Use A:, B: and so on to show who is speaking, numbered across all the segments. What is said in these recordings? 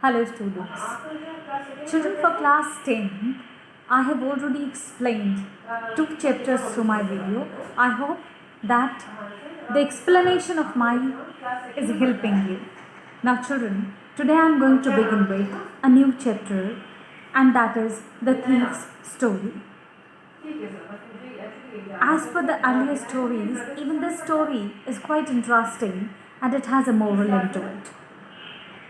A: Hello students. Children for class 10, I have already explained 2 chapters through my video. I hope that the explanation of mine is helping you. Now children, today I am going to begin with a new chapter, and that is the thief's story. As per the earlier stories, even this story is quite interesting and it has a moral into it.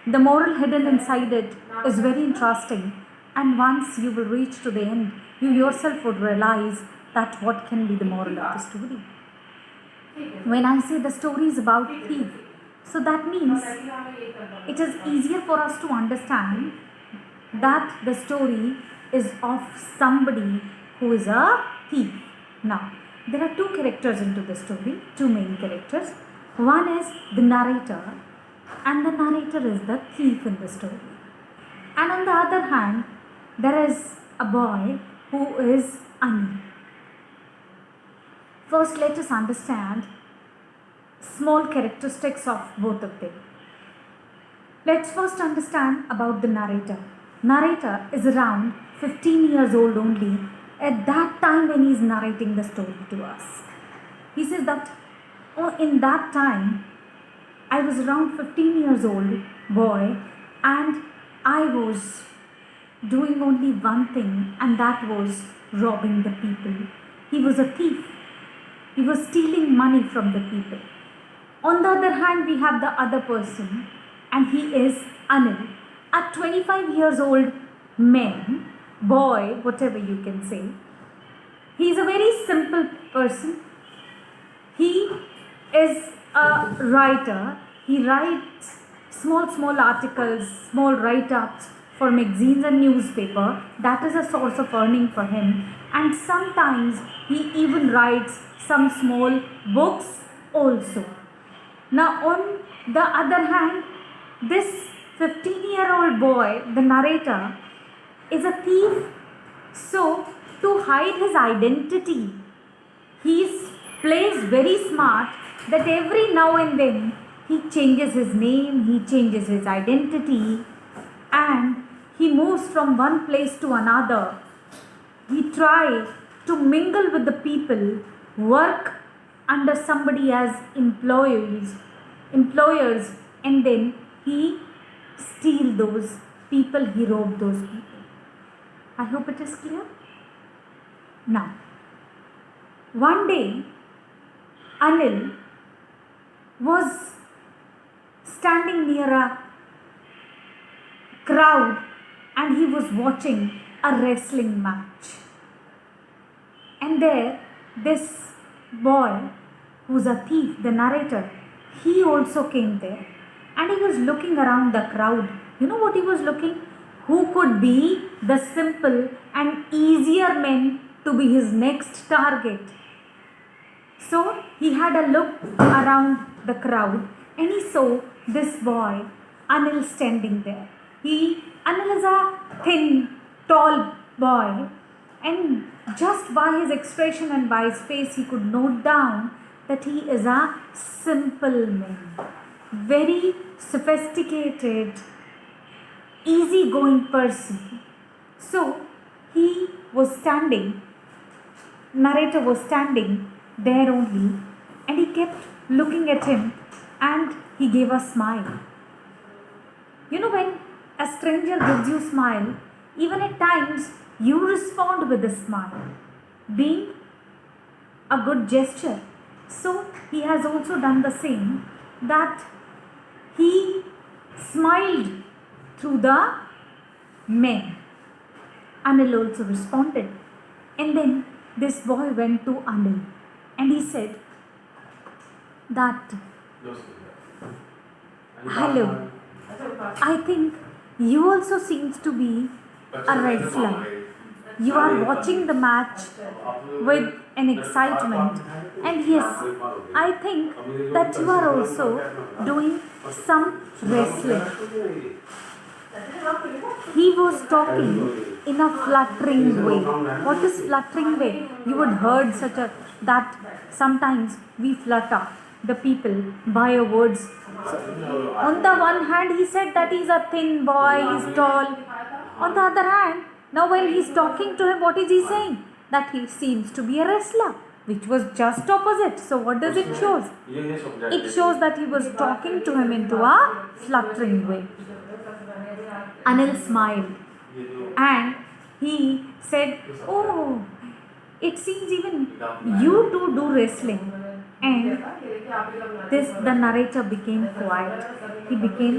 A: The moral hidden inside it is very interesting, and once you will reach to the end, you yourself would realize that what can be the moral of the story. When I say the story is about thief, so that means it is easier for us to understand that the story is of somebody who is a thief. Now, there are 2 characters into the story, 2 main characters. One is the narrator, and the narrator is the thief in the story. And on the other hand, there is a boy who is Anil. First, let us understand small characteristics of both of them. Let's first understand about the narrator. Narrator is around 15 years old only at that time when he is narrating the story to us. He says that in that time, I was around 15 years old boy, and I was doing only one thing, and that was robbing the people. He was a thief. He was stealing money from the people. On the other hand, we have the other person, and he is Anil, a 25 years old man, boy, whatever you can say. He is a very simple person. He is a writer. He writes small articles, small write-ups for magazines and newspaper. That is a source of earning for him. And sometimes he even writes some small books also. Now on the other hand, this 15-year-old boy, the narrator, is a thief. So to hide his identity, he plays very smart that every now and then he changes his name, he changes his identity, and he moves from one place to another. He tries to mingle with the people, work under somebody as employers, and then he steal those people, he rob those people. I hope it is clear. Now, one day, Anil was standing near a crowd and he was watching a wrestling match. And there, this boy, who's a thief, the narrator, he also came there. And he was looking around the crowd. You know what he was looking? Who could be the simple and easier men to be his next target? So he had a look around the crowd and he saw this boy, Anil, standing there. Anil is a thin, tall boy, and just by his expression and by his face he could note down that he is a simple man. Very sophisticated, easygoing person. So he was standing, narrator was standing there only, and he kept looking at him and he gave a smile. You know, when a stranger gives you a smile, even at times you respond with a smile, being a good gesture. So he has also done the same, that he smiled through the men. Anil also responded. And then this boy went to Anil and he said that, hello, I think you also seems to be a wrestler. You are watching the match with an excitement, and yes, I think that you are also doing some wrestling. He was talking in a fluttering way. What is fluttering way? You would heard that sometimes we flutter. the people by a words. So, on the one hand, he said that he's a thin boy, he's tall. On the other hand, now when he's talking to him, what is he saying? That he seems to be a wrestler, which was just opposite. So what does it show? It shows that he was talking to him into a fluttering way. Anil smiled and he said, "Oh, it seems even you two do wrestling." And the narrator became quiet. He became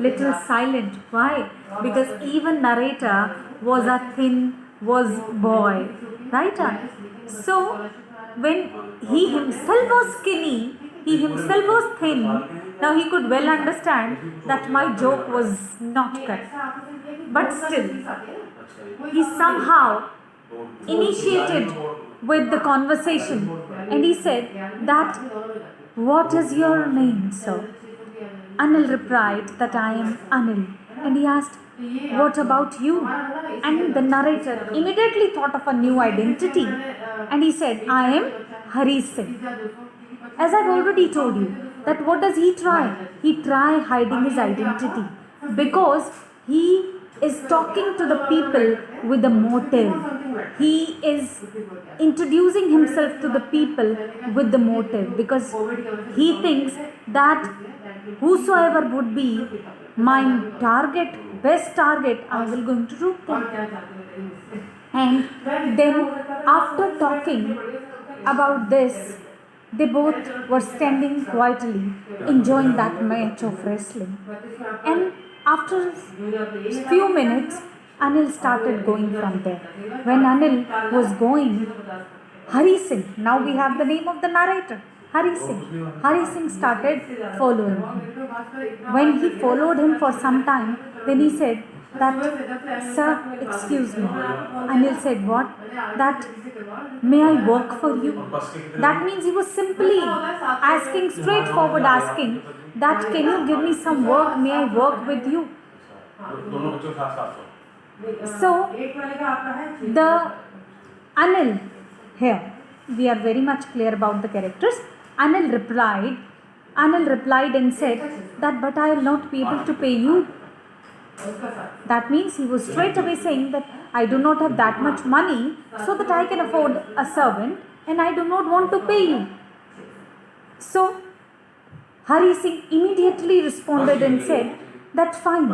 A: little silent. Why? Because even narrator was a thin boy, right? So when he himself was skinny, he himself was thin. Now he could well understand that my joke was not correct. But still, he somehow initiated with the conversation and he said that, "What is your name, sir?" Anil replied that, "I am Anil." And he asked, "What about you?" And the narrator immediately thought of a new identity and he said, "I am Hari Singh." As I've already told you, that what does he try? He try hiding his identity because he is talking to the people with a motive. He is introducing himself to the people with the motive because he thinks that whosoever would be my best target, I will going to root them. And then after talking about this, they both were standing quietly, enjoying that match of wrestling. And after a few minutes, Anil started going from there. When Anil was going, Hari Singh, now we have the name of the narrator, Hari Singh started following him. When he followed him for some time, then he said that, "Sir, excuse me." Anil said, "What?" That, "May I work for you?" That means he was simply asking, straightforward asking, that, "Can you give me some work? May I work with you?" So, the Anil here, we are very much clear about the characters. Anil replied and said that, "But I will not be able to pay you." That means he was straight away saying that, "I do not have that much money so that I can afford a servant and I do not want to pay you." So Hari Singh immediately responded and said that, "Fine,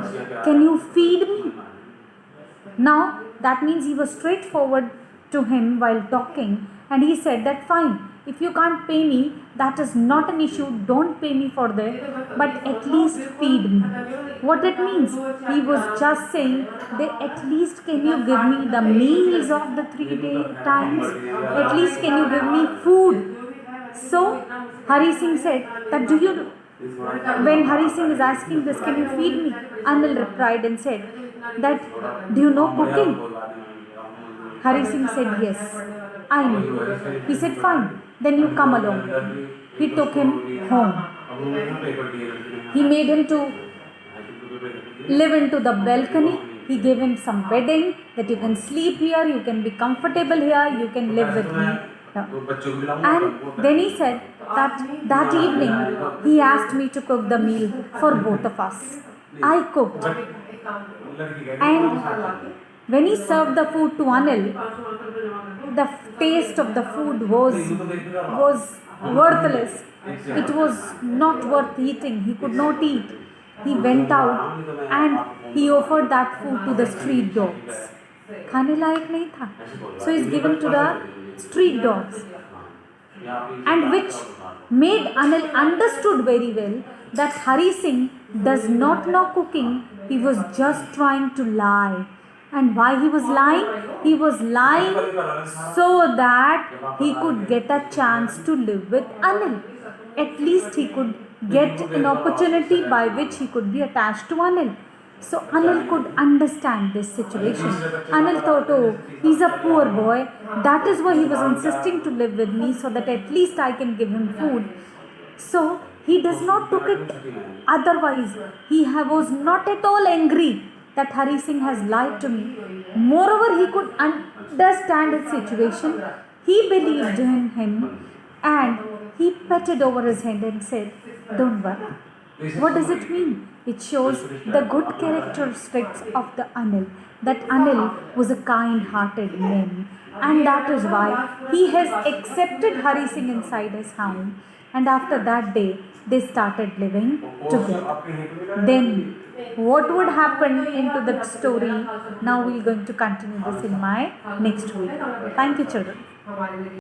A: can you feed me?" Now that means he was straightforward to him while talking and he said that, "Fine, if you can't pay me, that is not an issue, don't pay me for that, but at least feed me." What it means? He was just saying that at least can you give me the meals of the 3 day times? At least can you give me food? So Hari Singh said that, when Hari Singh is asking this, "Can you feed me?" Anil replied and said that, "Do you know cooking?" Hari Singh said, "Yes, I know." He said, "Fine, then you come along." He took him home. He made him to live into the balcony. He gave him some bedding that you can sleep here, you can be comfortable here, you can live with me. And then he said that evening he asked me to cook the meal for both of us. I cooked. And when he served the food to Anil, the taste of the food was worthless. It was not worth eating. He could not eat. He went out and he offered that food to the street dogs. खाने लायक नहीं था. So he's given to the street dogs. And which made Anil understood very well that Hari Singh does not know cooking. He was just trying to lie. And why he was lying? He was lying so that he could get a chance to live with Anil. At least he could get an opportunity by which he could be attached to Anil. So Anil could understand this situation. Anil thought, "Oh, he's a poor boy. That is why he was insisting to live with me so that at least I can give him food." So he does not took it otherwise. He was not at all angry that Hari Singh has lied to me. Moreover, he could understand his situation. He believed in him and He petted over his head and said, "Don't worry." What does it mean? It shows the good characteristics of the Anil. That Anil was a kind-hearted man, and that is why he has accepted Hari Singh inside his home. And after that day, they started living together. Then, what would happen into that story? Now we're going to continue this in my next week. Thank you, children.